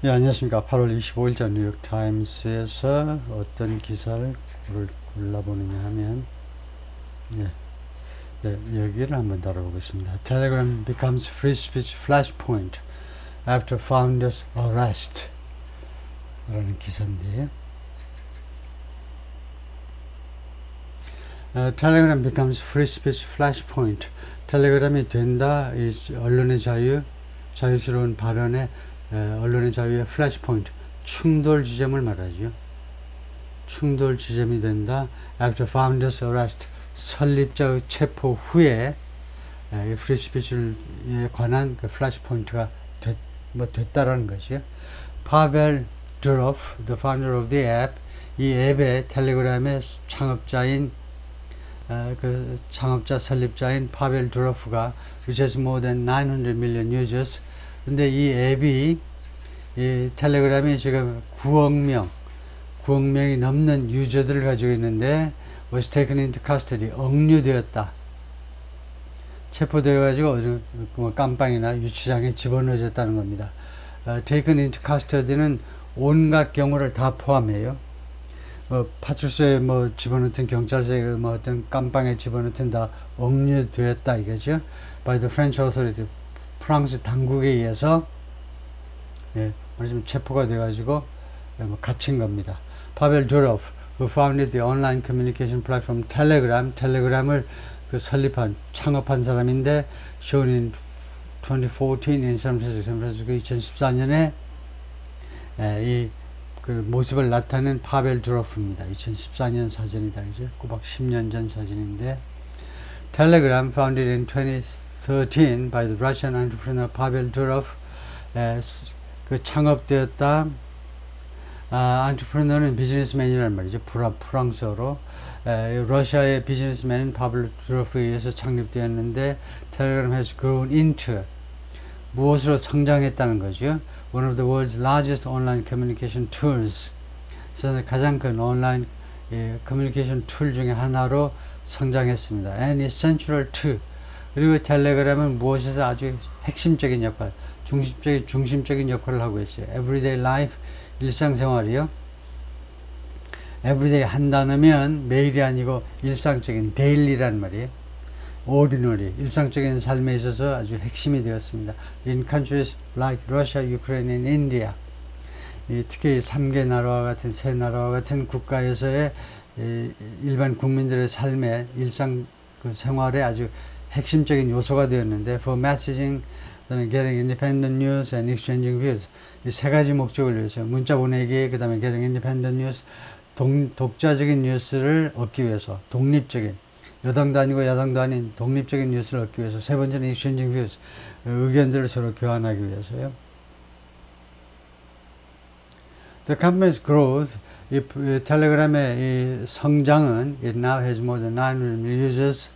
예, 안녕하십니까. 8월 25일자 뉴욕타임스에서 어떤 기사를 골라보느냐 하면, 예, 여기를 한번 다뤄보겠습니다. Telegram becomes free speech flashpoint after founder's arrest. 라는 기사인데, Telegram becomes free speech flashpoint. 텔레그램이 된다, 이 언론의 자유스러운 발언의 언론의 자유의 플래시포인트, 충돌 지점을 말하죠. 충돌 지점이 된다. After founder's arrest, 설립자의 체포 후에 프리 스피치에 관한 그 플래시포인트가 됐다라는 것이요. 파벨 드로프, the founder of the app, 이 앱의 텔레그램의 창업자인 그 창업자 설립자인 파벨 드로프가 which has more than 900 million users. 근데 이 앱이 이 텔레그램이 지금 9억 명이 넘는 유저들을 가지고 있는데 was taken into custody, 억류되었다. 체포되어 가지고 뭐 깜빵이나 유치장에 집어넣어졌다는 겁니다. taken into custody는 온갖 경우를 다 포함해요. 파출소에 집어넣든 경찰서에 어떤 깜빵에 집어넣든 다 억류되었다 이거죠. By the French authority, 프랑스 당국에 의해서 말하자면 체포가 돼가지고 갇힌 겁니다. 파벨 드로프, who founded the online communication platform Telegram, 텔레그램을 창업한 사람인데, shown in 2014 in San Francisco, 2014년에 이 모습을 나타낸 파벨 드로프입니다. 2014년 사진이다, 그죠? 꼬박 10년 전 사진인데, Telegram, founded in 2013 by the Russian entrepreneur Pavel Durov, 창업되었다. entrepreneur는 비즈니스맨이란 말이죠. 프랑스어로. 러시아의 비즈니스맨인 파벨 두로프에 의해서 창립되었는데, Telegram has grown into, 무엇으로 성장했다는 거죠. One of the world's largest online communication tools. 세상에서 가장 큰 온라인 커뮤니케이션 툴 중에 하나로 성장했습니다. And is central to, 그리고 텔레그램은 무엇에서 아주 핵심적인 역할, 중심적인 역할을 하고 있어요. Everyday life, 일상생활이요. Everyday 한 단어면 매일이 아니고 일상적인, daily란 말이에요. Ordinary, 일상적인 삶에 있어서 아주 핵심이 되었습니다. In countries like Russia, Ukraine, and India, 특히 3개 나라와 같은, 세 나라와 같은 국가에서의 일반 국민들의 삶의 일상 생활에 아주 핵심적인 요소가 되었는데, for messaging, 그다음에 getting independent news and exchanging views, 이 세 가지 목적을 위해서 문자 보내기, 그다음에 getting independent news, 독자적인 뉴스를 얻기 위해서, 독립적인, 여당도 아니고 야당도 아닌 독립적인 뉴스를 얻기 위해서, 세 번째는 exchanging views, 의견들을 서로 교환하기 위해서요. The company's growth, 이 텔레그램의 이 성장은, it now has more than 900 million users,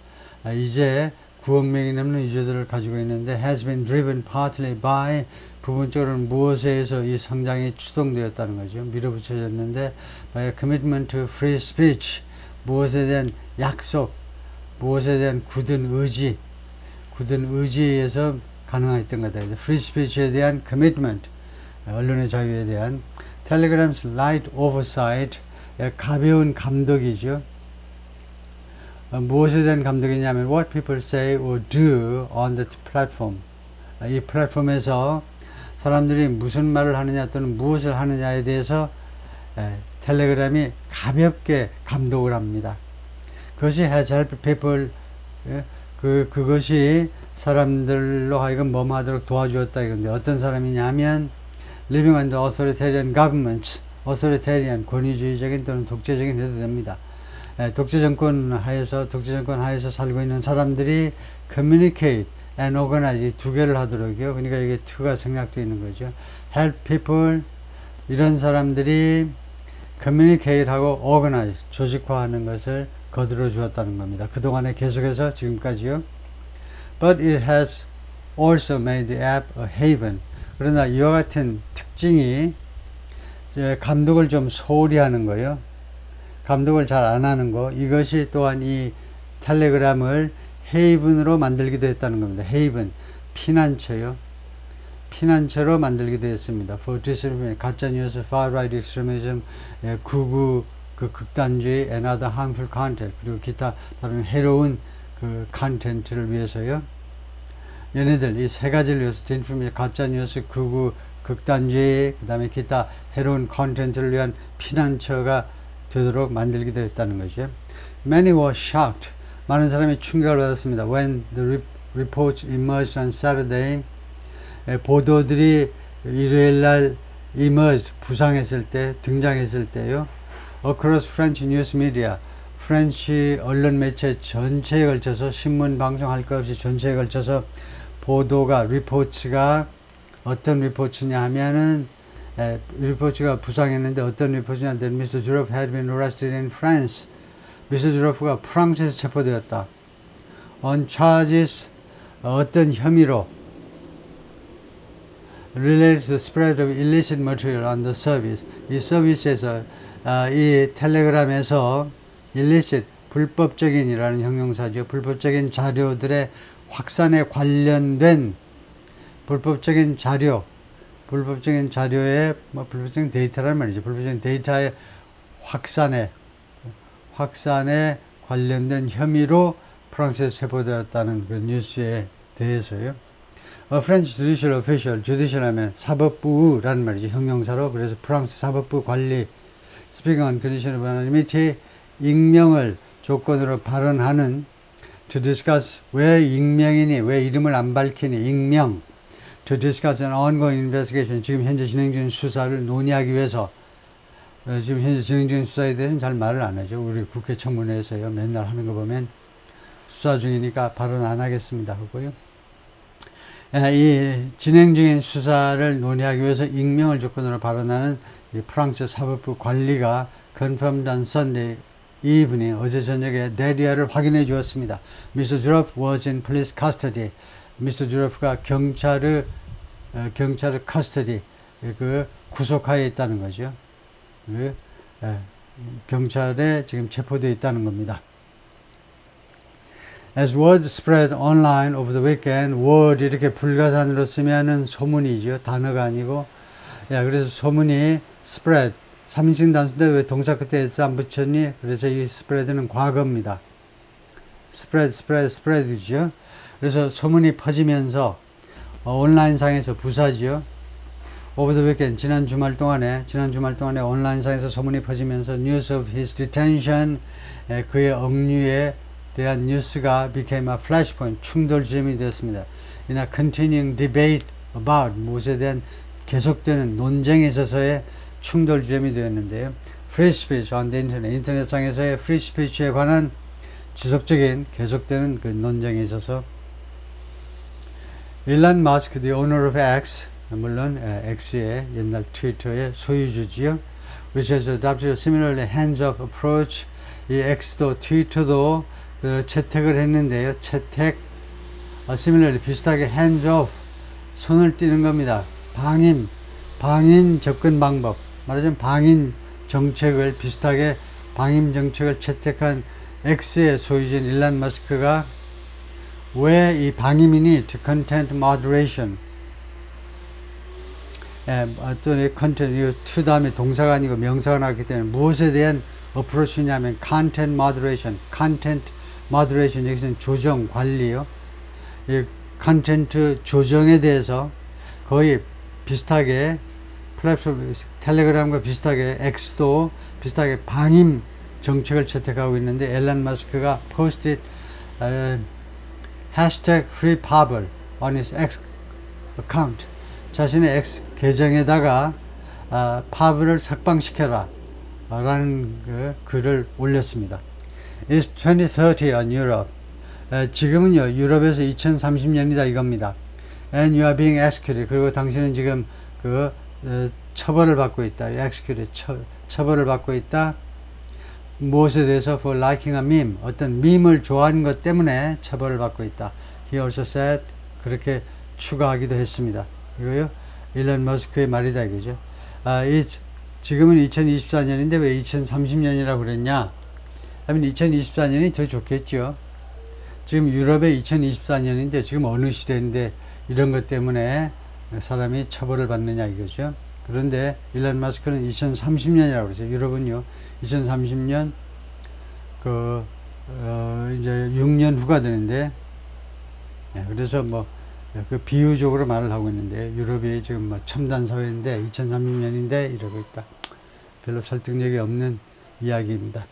이제 9억 명이 넘는 유저들을 가지고 있는데, has been driven partly by, 부분적으로는 무엇에 의해서 이 성장이 추동되었다는 거죠. 밀어붙여졌는데, by a commitment to free speech, 무엇에 대한 약속, 무엇에 대한 굳은 의지에 의해서 가능했던 거다. free speech에 대한 commitment, 언론의 자유에 대한. Telegram's light oversight, 가벼운 감독이죠. 무엇에 대한 감독이냐면 what people say or do on the platform, 이 플랫폼에서 사람들이 무슨 말을 하느냐 또는 무엇을 하느냐에 대해서 텔레그램이 가볍게 감독을 합니다. 그것이 has helped people, 그것이 사람들로 하여금 뭐하도록 도와주었다 이건데, 어떤 사람이냐면 living under authoritarian governments, authoritarian, 권위주의적인 또는 독재적인 해도 됩니다. 독재 정권 하에서 살고 있는 사람들이 communicate and organize, 이 두 개를 하도록요. 그러니까 이게 to가 생략되어 있는 거죠. help people, 이런 사람들이 communicate 하고 organize, 조직화하는 것을 거들어 주었다는 겁니다. 그동안에 계속해서 지금까지요. But it has also made the app a haven. 그러나 이와 같은 특징이 감독을 좀 소홀히 하는 거예요. 감독을 잘 안 하는 거, 이것이 또한 이 텔레그램을 헤이븐으로 만들기도 했다는 겁니다. 헤이븐, 피난처요. 피난처로 만들게 되었습니다. For disinformation, 가짜 뉴스, far right extremism, 극우 그 극단주의, and other harmful content, 그리고 기타 다른 해로운 그 컨텐츠를 위해서요. 얘네들 이 세 가지를 위해서 디스인포메이션, 가짜 뉴스, 극우 극단주의, 그 다음에 기타 해로운 컨텐츠를 위한 피난처가 되도록 만들게 되었다는 거죠. Many were shocked. 많은 사람이 충격을 받았습니다. When the reports emerged on Saturday, 보도들이 일요일날 emerged, 부상했을 때, 등장했을 때요. Across French news media, 프렌치 언론 매체 전체에 걸쳐서 신문 방송 할 것 없이 전체에 걸쳐서 보도가 리포츠가 어떤 리포츠냐 하면은 리포츠가 부상했는데 어떤 리포츠냐 that Mr. Giroff had been arrested in France. 미스터 주로프가 프랑스에서 체포되었다. On charges 어떤 혐의로 related to the spread of illicit material on the service. 이 서비스에서 이 텔레그램에서 illicit 불법적인이라는 형용사죠. 불법적인 자료들의 확산에 관련된 불법적인 자료에 불법적인 데이터란 말이죠. 불법적인 데이터의 확산에 관련된 혐의로 프랑스에서 체포되었다는 그 뉴스에 대해서요. French judicial official, judicial 하면 사법부라는 말이죠. 형용사로. 그래서 프랑스 사법부 관리, speaking on condition of anonymity, 익명을 조건으로 발언하는, to discuss, 왜 익명이니, 왜 이름을 안 밝히니, 익명, to discuss an ongoing investigation, 지금 현재 진행 중인 수사를 논의하기 위해서, 지금 현재 진행 중인 수사에 대해서는 잘 말을 안 하죠. 우리 국회 청문회에서요. 맨날 하는 거 보면 수사 중이니까 발언 안 하겠습니다 하고요. 이 진행 중인 수사를 논의하기 위해서 익명을 조건으로 발언하는 이 프랑스 사법부 관리가 confirmed on Sunday evening, 어제 저녁에 데리아를 확인해 주었습니다. Mr. Giroff was in police custody. Mr. Giroff가 경찰의 custody, 그 구속하에 있다는 거죠. 경찰에 지금 체포되어 있다는 겁니다. As word spread online over the weekend, word 이렇게 불가산으로 쓰면은 소문이죠. 단어가 아니고. 그래서 소문이 spread, 삼인칭 단수인데 왜 동사 끝에 s 안 붙였니? 그래서 이 spread는 과거입니다. spread이죠. 그래서 소문이 퍼지면서 온라인상에서 부사지요. over the weekend, 지난 주말 동안에 온라인상에서 소문이 퍼지면서 news of his detention, 그의 억류에 대한 뉴스가 became a flashpoint, 충돌 지점이 되었습니다. In a continuing debate about, 무엇에 대한 계속되는 논쟁에 있어서의 충돌 지점이 되었는데요. Free speech on the internet, 인터넷상에서의 free speech에 관한 지속적인 계속되는 그 논쟁에 있어서 일론 머스크, the owner of X, 물론 X의 옛날 트위터의 소유주지요. which has adopted a similarly hands-off approach. 이 X도 트위터도 그 채택을 했는데요. similarly 비슷하게 hands-off, 손을 띄는 겁니다. 방임 접근 방법, 말하자면 방임 정책을 비슷하게 방임 정책을 채택한 X의 소유주인 일론 머스크가 왜 이 방임이니? to content moderation. 어떤 content, to 다음에 동사가 아니고 명사가 나왔기 때문에 무엇에 대한 어프로치냐면 content moderation, 여기서는 조정, 관리요. 이 컨텐츠 조정에 대해서 거의 비슷하게 플랫폼, 텔레그램과 비슷하게 X도 비슷하게 방임 정책을 채택하고 있는데 일론 머스크가 posted hashtag free Pavel on his X account. 자신의 X 계정에다가 파블을 석방시켜라 라는 그 글을 올렸습니다. It's 2030 on Europe. 지금은요 유럽에서 2030년이다 이겁니다. And you are being executed. 그리고 당신은 지금 그 처벌을 받고 있다. executed, 처벌을 받고 있다. 무엇에 대해서? for liking a meme. 어떤 밈을 좋아하는 것 때문에 처벌을 받고 있다. He also said. 그렇게 추가하기도 했습니다. 이거요 일론 머스크의 말이다 이거죠. 지금은 2024년인데 왜 2030년이라고 그랬냐 하면 2024년이 더 좋겠죠. 지금 유럽의 2024년인데 지금 어느 시대인데 이런 것 때문에 사람이 처벌을 받느냐 이거죠. 그런데 일론 머스크는 2030년이라고 그러죠. 유럽은요, 2030년 이제 6년 후가 되는데, 그래서 그 비유적으로 말을 하고 있는데, 유럽이 지금 첨단 사회인데 2030년인데 이러고 있다. 별로 설득력이 없는 이야기입니다.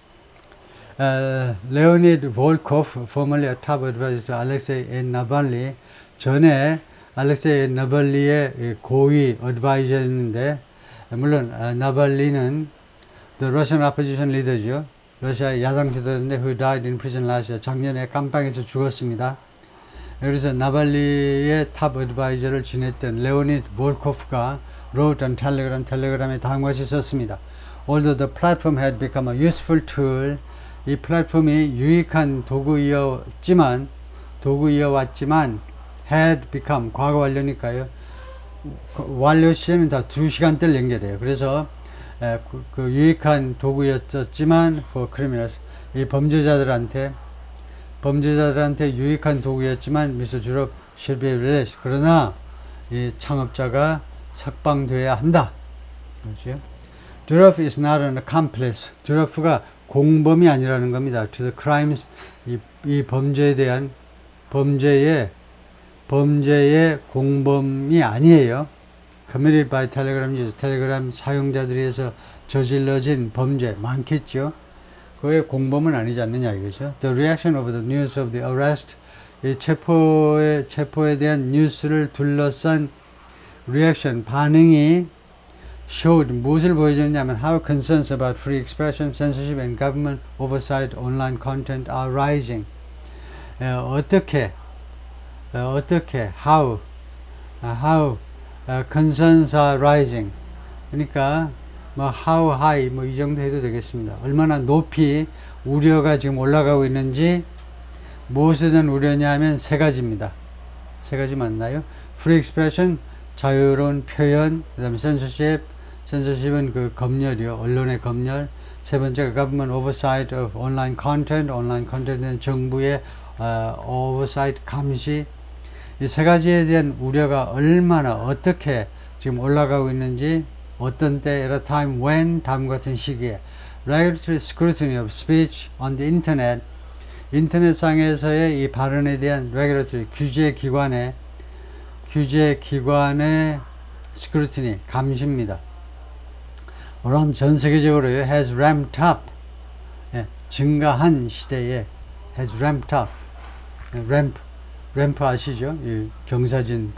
레오니드 볼코프, formerly a top advisor to Alexei Navalny, 전에 알렉세이 나발리의 고위 어드바이저였는데, 물론 나발리는 the Russian opposition leader죠. 러시아의 야당 지도자인데 who died in prison last year. 작년에 깜빵에서 죽었습니다. 그래서 나발리의 탑 어드바이저를 지냈던 레오니드 볼코프가 wrote on 텔레그램에 다음과 같이 썼습니다. Although the platform had become a useful tool, 이 플랫폼이 유익한 도구이어왔지만 had become, 과거 완료니까요. 완료 시에는 다 2시간대를 연결해요. 그래서 그 유익한 도구였지만 for criminals, 이 범죄자들한테 유익한 도구였지만 Mr. Durov should be released. 그러나 이 창업자가 석방돼야 한다. 그렇죠? Durov is not an accomplice. Durov가 공범이 아니라는 겁니다. To the crimes, 이 범죄에 대한 범죄의 공범이 아니에요. Committed by Telegram user, 텔레그램 사용자들에 의해서 저질러진 범죄 많겠죠. 그의 공범은 아니지 않느냐 이거죠. The reaction of the news of the arrest, 이 체포에 대한 뉴스를 둘러싼 reaction, 반응이 showed, 무엇을 보여줬냐면 how concerns about free expression, censorship and government oversight online content are rising. 어떻게 how concerns are rising. 그러니까 how high 이 정도 해도 되겠습니다. 얼마나 높이 우려가 지금 올라가고 있는지. 무엇에 대한 우려냐면 세 가지입니다. 세 가지 맞나요? free expression, 자유로운 표현. 그다음에 censorship은 그 검열이요, 언론의 검열. 세 번째가 government oversight of online content은 정부의 oversight, 감시. 이 세 가지에 대한 우려가 얼마나 어떻게 지금 올라가고 있는지, 어떤 때, at a time when, 다음 같은 시기에 regulatory scrutiny of speech on the internet, 인터넷상에서의 이 발언에 대한 regulatory, 규제기관의 scrutiny, 감시입니다. 그럼 전 세계적으로요, has ramped up, 증가한 시대에 has ramped up, 램프 아시죠? 이 경사진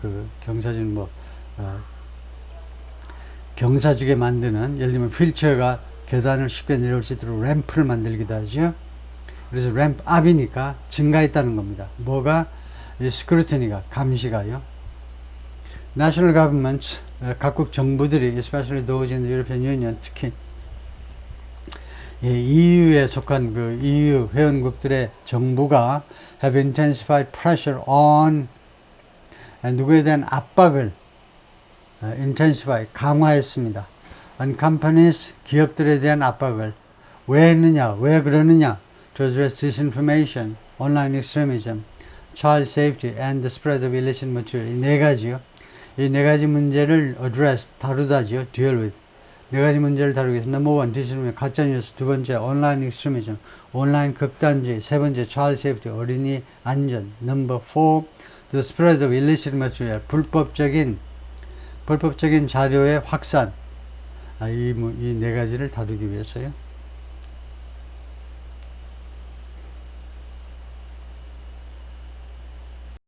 경사지게 만드는, 예를 들면 휠체어가 계단을 쉽게 내려올 수 있도록 램프를 만들기도 하죠. 그래서 램프 앞이니까 증가했다는 겁니다. 뭐가? 이 스크루티니가, 감시가요. National governments, 각국 정부들이, especially those in the European Union, 특히 EU에 속한 그 EU 회원국들의 정부가 have intensified pressure on, 누구에 대한 압박을 intensify, 강화했습니다. on companies, 기업들에 대한 압박을. 왜 했느냐? 왜 그러느냐? to address disinformation, online extremism, child safety and the spread of illicit material. 이 네 가지요. 이 네 가지 문제를 address, 다루다지요. deal with. 네 가지 문제를 다루기 위해서 넘버 1, 디스플레이, 가짜뉴스. 두 번째, 온라인 익스트리미즘, 온라인 극단주의. 세 번째, child safety, 어린이 안전. 넘버 4, the spread of illicit material, 불법적인 자료의 확산. 이 네 가지를 다루기 위해서요.